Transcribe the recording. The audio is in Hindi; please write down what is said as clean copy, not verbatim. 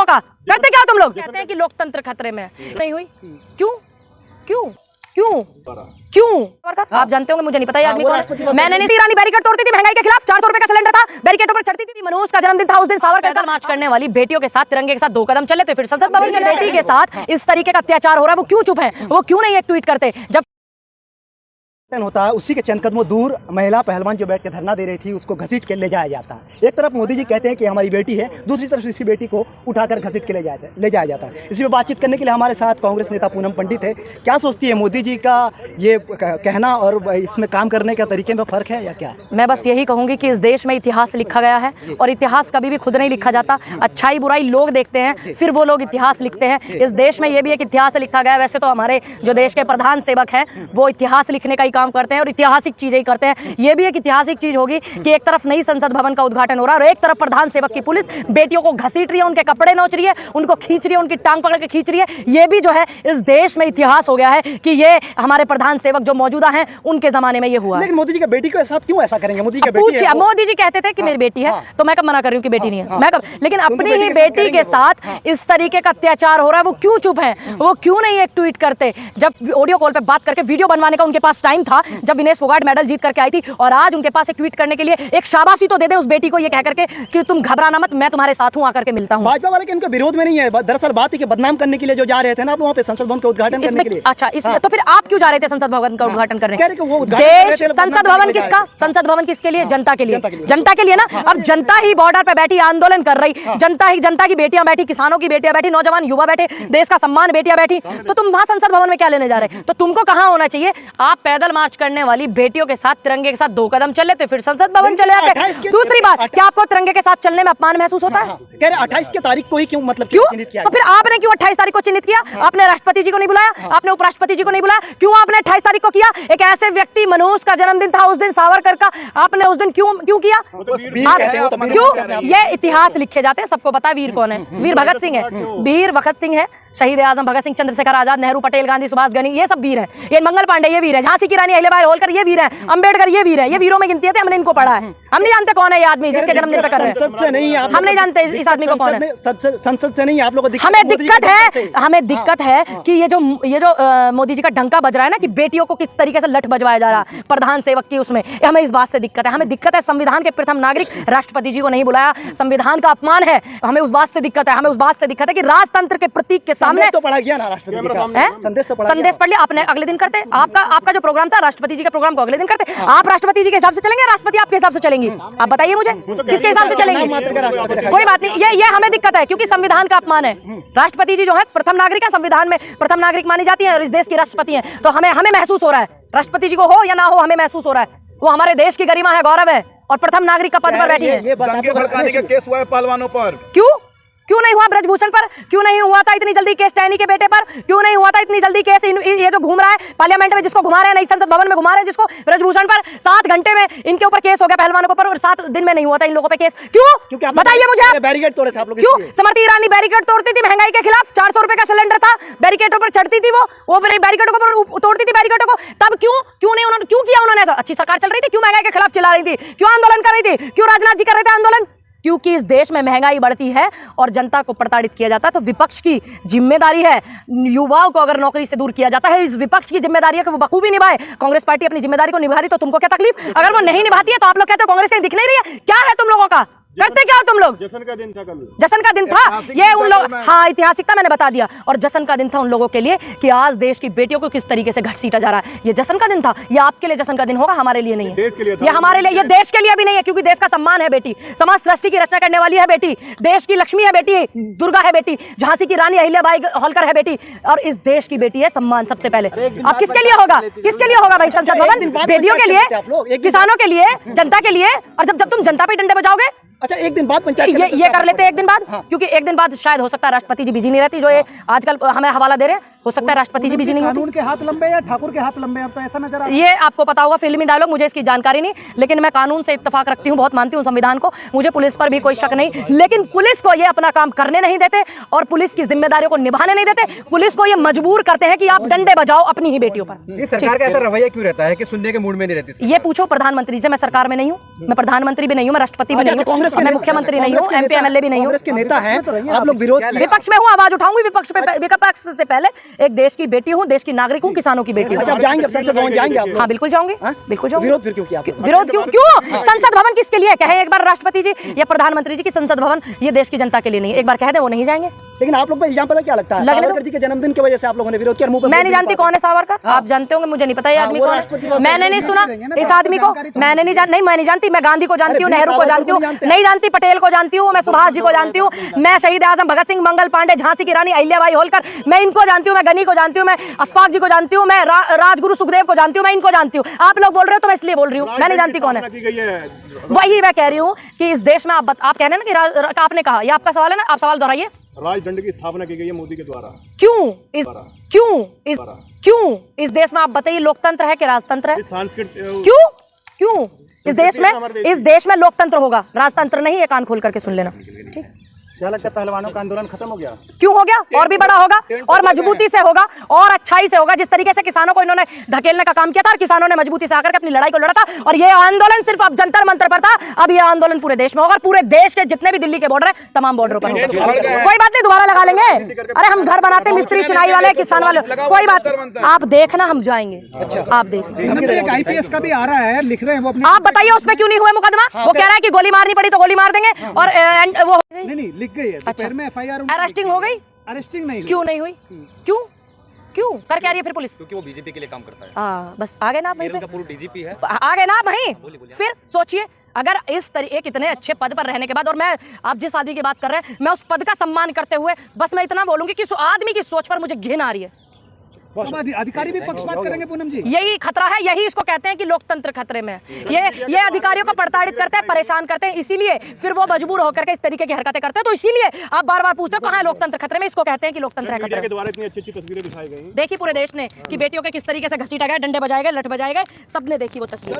का? करते क्या तुम लोग? कहते हैं कि लोकतंत्र खतरे में नहीं हुई। क्यों क्यों क्यों क्यों? आप जानते होंगे, मुझे नहीं पता ये आदमी कौन है। मैंने नहीं, ईरानी बैरिकेड तोड़ती थी, महंगाई के खिलाफ 400 रुपए का सिलेंडर था, बैरिकेडों पर चढ़ती थी। मनोज का जन्मदिन था, उस दिन सावरकर का मार्च करने वाली बेटियों के साथ, तिरंगे के साथ 2 कदम चले तो फिर संसद भवन चले। बेटी के साथ इस तरीके का अत्याचार हो रहा है, वो क्यों चुप है? वो क्यों नहीं एक ट्वीट करते? जब होता है उसी के चंद कदमों दूर महिला पहलवान जो बैठ के धरना दे रही थी, उसको घसीट के ले जाया जाता है। एक तरफ मोदी जी कहते हैं कि हमारी बेटी है, दूसरी तरफ इसी बेटी को उठाकर घसीट के ले जाया जाता है। इसी पर बातचीत करने के लिए हमारे साथ कांग्रेस नेता पूनम पंडित है। क्या सोचती है, मोदी जी का ये कहना और इसमें काम करने का तरीके में फ़र्क है या क्या? मैं बस यही कहूंगी कि इस देश में इतिहास लिखा गया है और इतिहास कभी भी खुद नहीं लिखा जाता। अच्छाई बुराई लोग देखते हैं, फिर वो लोग इतिहास लिखते हैं। इस देश में ये भी एक इतिहास लिखा गया है। वैसे तो हमारे जो देश के प्रधान सेवक हैं वो इतिहास लिखने का ही काम करते हैं और ऐतिहासिक चीजें ही करते हैं। ये भी एक ऐतिहासिक चीज होगी कि एक तरफ नई संसद भवन का उद्घाटन हो रहा है और एक तरफ प्रधान सेवक की पुलिस बेटियों को घसीट रही है, उनके कपड़े नोच रही है, उनको खींच रही है, उनकी टांग पकड़ के खींच रही है। ये भी जो है इस देश में इतिहास हो गया है कि ये हमारे प्रधान सेवक जो मौजूदा हैं उनके जमाने में ये हुआ। लेकिन मोदी जी के बेटी के साथ क्यों ऐसा करेंगे? मोदी जी मोदी जी कहते थे कि मेरी बेटी है, तो मैं कब मना कर रही हूँ कि बेटी नहीं है? मैं कब? लेकिन अपनी ही बेटी के साथ इस तरीके का अत्याचार हो रहा है, वो क्यों चुप है? वो क्यों नहीं एक ट्वीट करते? जब ऑडियो कॉल पे बात करके वीडियो बनवाने का उनके पास टाइम था, जब विनेश फोगाट मेडल जीत करके आई थी, और आज उनके पास एक ट्वीट करने के लिए एक शाबाशी तो दे दे उस बेटी को, ये कह करके कि तुम घबराना मत, मैं तुम्हारे साथ हूं, आकर के मिलता हूं। भाजपा वाले के इनके विरोध में नहीं है, दरअसल बात है कि बदनाम करने के लिए जो जा रहे थे ना आप वहां पे संसद भवन का उद्घाटन करने के लिए। अच्छा, इसमें तो फिर आप क्यों जा रहे थे संसद भवन का उद्घाटन करने? देश संसद भवन किसका? संसद भवन किसके लिए? जनता के लिए। जनता के लिए ना। अब जनता ही बॉर्डर पे बैठी आंदोलन कर रही, जनता की बेटियां बैठी, किसानों की बेटियां बैठी, नौजवान युवा बैठे, देश का सम्मान बेटियां बैठी, तो तुम वहां संसद भवन में क्या लेने जा रहे? तो तुमको कहां होना चाहिए? आप पैदल मार्च करने वाली बेटियों के साथ तिरंगे के साथ 2 कदम चले तो फिर संसद भवन चले जाते। दूसरी बात, क्या आपको तिरंगे के साथ चलने में अपमान महसूस होता है? कह रहे 28 की तारीख को ही क्यों, मतलब क्यों? तो फिर आपने क्यों 28 तारीख को चिन्हित किया? आपने राष्ट्रपति जी को नहीं बुलाया? आपने उपराष्ट्रपति जी को नहीं बुलाया? क्यों आपने 28 तारीख को किया? एक ऐसे व्यक्ति, मनोज का जन्मदिन था उस दिन, सावरकर का, आपने उस दिन क्यों किया? क्यों? ये इतिहास लिखे जाते हैं, सबको पता वीर कौन है। वीर भगत सिंह है, वीर भगत सिंह है, शहीद आजम भगत सिंह, चंद्रशेखर आजाद, नेहरू, पटेल, गांधी, सुभाष, गनी, ये सब वीर हैं। ये मंगल पांडे ये वीर है, झांसी की रानी अहिल्याबाई होलकर ये वीर है, अंबेडकर ये वीर है। ये वीरों में गिनती है, हमने इनको पढ़ा है। हम नहीं जानते कौन है ये आदमी जिसके जन्मदिन पे कर रहे हैं। हम नहीं जानते इस आदमी को कौन है। संसद से नहीं, आप लोगों को हमें दिक्कत है कि ये जो मोदी जी का डंका बज रहा है ना कि बेटियों को किस तरीके से लठ बजवाया जा रहा है प्रधान सेवक की, उसमें हमें इस बात से दिक्कत है। हमें दिक्कत है संविधान के प्रथम नागरिक राष्ट्रपति जी को नहीं बुलाया, संविधान का अपमान है, हमें उस बात से दिक्कत है। हमें उस बात से दिक्कत है कि राजतंत्र के प्रतीक के सामने तो पढ़ा गया ना, राष्ट्रपति का संदेश पढ़ लिया आपने, अगले दिन करते। आपका जो प्रोग्राम था राष्ट्रपति जी के प्रोग्राम को अगले दिन करते। आप राष्ट्रपति जी के हिसाब से चलेंगे, राष्ट्रपति आपके हिसाब से चलेंगी? आप बताइए मुझे, किसके हिसाब से चलेंगे? कोई बात नहीं, ये हमें दिक्कत है क्योंकि संविधान का अपमान है। राष्ट्रपति जी जो है प्रथम नागरिक है, संविधान में प्रथम नागरिक मानी जाती है और इस देश की राष्ट्रपति है। तो हमें महसूस हो रहा है, राष्ट्रपति जी को हो या ना हो, हमें महसूस हो रहा है वो हमारे देश की गरिमा है, गौरव है और प्रथम नागरिक का पद पर बैठी है। केस हुआ है पहलवानों पर, क्यों नहीं हुआ ब्रजभूषण पर? क्यों नहीं हुआ था इतनी जल्दी केस टैनी के बेटे पर? क्यों नहीं हुआ था इतनी जल्दी केस ये जो घूम रहा है पार्लियामेंट में, जिसको घुमा रहे हैं, नई संसद भवन में घुमा रहे हैं जिसको, ब्रजभूषण पर 7 घंटे में इनके ऊपर केस हो गया पहलवानों के ऊपर और 7 दिन में नहीं हुआ था इन लोगों पे केस? क्यों? बताइए मुझे। बैरिकेड तोड़े थे आप लोग? क्यों? स्मृति ईरानी बैरिकेड तोड़ती थी महंगाई के खिलाफ, 400 रुपए का सिलेंडर था, बैरिकेडों पर चढ़ती थी, वो बैरिकेडों को तोड़ती थी, बैरिकेडों को। तब क्यों नहीं उन्होंने क्यों किया? उन्होंने अच्छी सरकार चल रही थी, क्यों महंगाई के खिलाफ चिल्ला रही थी? क्यों आंदोलन कर रही थी? क्यों राजनाथ जी कर रहे थे आंदोलन? क्योंकि इस देश में महंगाई बढ़ती है और जनता को प्रताड़ित किया जाता है। तो विपक्ष की जिम्मेदारी है, युवाओं को अगर नौकरी से दूर किया जाता है, इस विपक्ष की जिम्मेदारी है कि वो बखूबी निभाए। कांग्रेस पार्टी अपनी जिम्मेदारी को निभा रही, तो तुमको क्या तकलीफ? अगर वो नहीं निभाती है तो आप लोग कहते हो कांग्रेस कहीं दिख नहीं रही है। क्या है तुम लोगों का? करते क्या हो तुम लोग? जश्न का दिन था कल, जश्न का दिन था ये उन लोग, हाँ ऐतिहासिकता मैंने बता दिया, और जश्न का दिन था उन लोगों के लिए कि आज देश की बेटियों को किस तरीके से घसीटा जा रहा है। ये जश्न का दिन था, ये आपके लिए जश्न का दिन होगा, हमारे लिए नहीं है। ये हमारे लिए, ये देश के लिए भी नहीं है क्योंकि देश का सम्मान है बेटी, समाज सृष्टि की रचना करने वाली है बेटी, देश की लक्ष्मी है बेटी, दुर्गा है बेटी, झांसी की रानी अहिल्याबाई होलकर है बेटी, और इस देश की बेटी है सम्मान सबसे पहले। अब किसके लिए होगा? किसके लिए होगा भाई संसद भवन? बेटियों के लिए, किसानों के लिए, जनता के लिए। और जब तुम जनता पे डंडे बजाओगे, अच्छा एक दिन बाद पंचायत ये कर लेते हैं एक दिन बाद, क्योंकि एक दिन बाद शायद हो सकता है राष्ट्रपति जी बिजी नहीं रहती, जो ये आजकल हमें हवाला दे रहे हैं, हो सकता है राष्ट्रपति जी बिजी नहीं होती। कानून के हाथ लंबे या ठाकुर के हाथ लंबे, अब तो ऐसा नजर आ रहा है। ये आपको पता होगा, फिल्मी डायलॉग, मुझे इसकी जानकारी नहीं, लेकिन मैं कानून से इत्तेफाक रखती हूँ, बहुत मानती हूँ संविधान को, मुझे पुलिस पर भी कोई शक नहीं, लेकिन पुलिस को ये अपना काम करने नहीं देते और पुलिस की जिम्मेदारियों को निभाने नहीं देते। पुलिस को ये मजबूर करते हैं कि आप डंडे बजाओ अपनी ही बेटियों पर। ये सरकार का ऐसा रवैया क्यों रहता है कि सुनने के मूड में नहीं रहती? ये पूछो प्रधानमंत्री से, मैं सरकार में नहीं हूँ, मैं प्रधानमंत्री भी नहीं हूँ, मैं राष्ट्रपति भी नहीं हूँ, कांग्रेस के मैं नेता- मुख्यमंत्री नहीं हूँ, कांग्रेस के MP, नेता- MLA भी नहीं हूँ। कांग्रेस के नेता हैं, आप लोग विरोध किया। विपक्ष में हूँ, आवाज उठाऊंगी विपक्ष से पहले। एक देश की बेटी हूँ, देश की नागरिक हूँ, किसानों की बेटी हूँ। अच्छा, आप जाएंगे संसद भवन जाएंगे आप? हाँ बिल्कुल जाऊंगी, हाँ? बिल्कुल जाऊंगी। विरोध फिर क्यों किया आपने? विरोध क्यों संसद भवन किसके लिए कहे एक बार राष्ट्रपति जी या प्रधानमंत्री जी की संसद भवन ये देश की जनता के लिए नहीं है, एक बार कह दे वो नहीं जाएंगे। लेकिन आप लोग को इल्जाम पता क्या लगता है? लगने दो। सावरकर जी के जन्मदिन की वजह से आप लोगों ने विरोध किया। मुंह पे मैं नहीं बोल जानती पाते। कौन है सावरकर, आप जानते होंगे, मुझे नहीं पता ये आदमी वो कौन राष्ट्रपति है। बहुत मैंने नहीं सुना इस आदमी को, मैंने नहीं जान नहीं मैं नहीं जानती। मैं गांधी को जानती हूँ, अरे नेहरू को सावरकर जानती को हूँ, नहीं जानते? नहीं जानती पटेल को जानती हूँ, मैं सुभाष जी को जानती हूँ, मैं शहीद आजम भगत सिंह, मंगल पांडे, झांसी की रानी अहिल्याबाई होलकर, मैं इनको जानती हूँ, मैं गनी को जानती हूँ, मैं अशफाक जी को जानती हूँ, मैं राजगुरु सुखदेव को जानती हूँ, मैं इनको जानती हूँ। आप लोग बोल रहे हो तो मैं इसलिए बोल रही हूँ, मैं नहीं जानती कौन है। की गई है। वही मैं कह रही हूँ कि इस देश में आप कह रहे हैं ना कि आपने कहा, ये आपका सवाल है ना, आप सवाल दोहराइए। राजदंड की स्थापना की गई है मोदी के द्वारा। क्यों इस देश में आप बताइए लोकतंत्र है कि राजतंत्र है? सांस्कृतिक क्यों इस देश में लोकतंत्र होगा, राजतंत्र नहीं है। कान खोल करके सुन लेना, ठीक? क्या लगता है पहलवानों का आंदोलन खत्म हो गया? क्यों हो गया? और भी बड़ा होगा, और मजबूती से होगा, और अच्छाई से होगा। जिस तरीके से किसानों को इन्होंने धकेलने का काम किया था और किसानों ने मजबूती से आकर के अपनी लड़ाई को लड़ा था, और ये आंदोलन सिर्फ अब जंतर मंतर पर था, अब ये आंदोलन पूरे देश में होगा, पूरे देश के जितने भी दिल्ली के बॉर्डर है तमाम बॉर्डरों पर होगा। कोई बात नहीं, दोबारा लगा लेंगे। अरे हम घर बनाते, मिस्त्री चिनाई वाले, किसान वाले, कोई बात। आप देखना, हम जाएंगे। आप देखना, आईपीएस का भी आ रहा है, लिख रहे हैं वो अपने। आप बताइए उस पर क्यों नहीं हुआ मुकदमा? वो कह रहा है कि गोली मारनी पड़ी तो गोली मार देंगे, और वो नहीं लिख गई है। दोपहर में एफआईआर अरेस्टिंग हो गई। अरेस्टिंग नहीं क्यों नहीं हुई? क्यों कर क्या रही है फिर पुलिस? क्योंकि वो बीजेपी के लिए काम करता है। हाँ बस आ गए ना आप वहीं पे, उनका पूरा डीजीपी है। आ गए ना आप वहीं। फिर सोचिए, अगर इस एक इतने अच्छे पद पर रहने के बाद, और मैं आप जिस आदमी की बात कर रहे हैं, मैं उस पद का सम्मान करते हुए बस मैं इतना बोलूंगी कि उस आदमी की सोच पर मुझे घिन आ रही है। अधिकारी भी पक्षपात करेंगे पूनम जी। यही खतरा है, यही इसको कहते हैं कि लोकतंत्र खतरे में है। ये अधिकारियों को प्रताड़ित करते हैं, परेशान करते हैं, इसीलिए फिर वो मजबूर होकर के इस तरीके की हरकतें करते हैं। तो इसीलिए आप बार बार पूछते हो कहाँ है लोकतंत्र खतरे में, इसको कहते हैं कि लोकतंत्र है खतरे मीडिया के में। द्वारा इतनी अच्छी तस्वीरें दिखाई गई। देखी पूरे देश ने कि बेटियों के किस तरीके से घसीटा गया, डंडे बजाए गए, लठ बजाए गए, सबने देखी वो तस्वीर।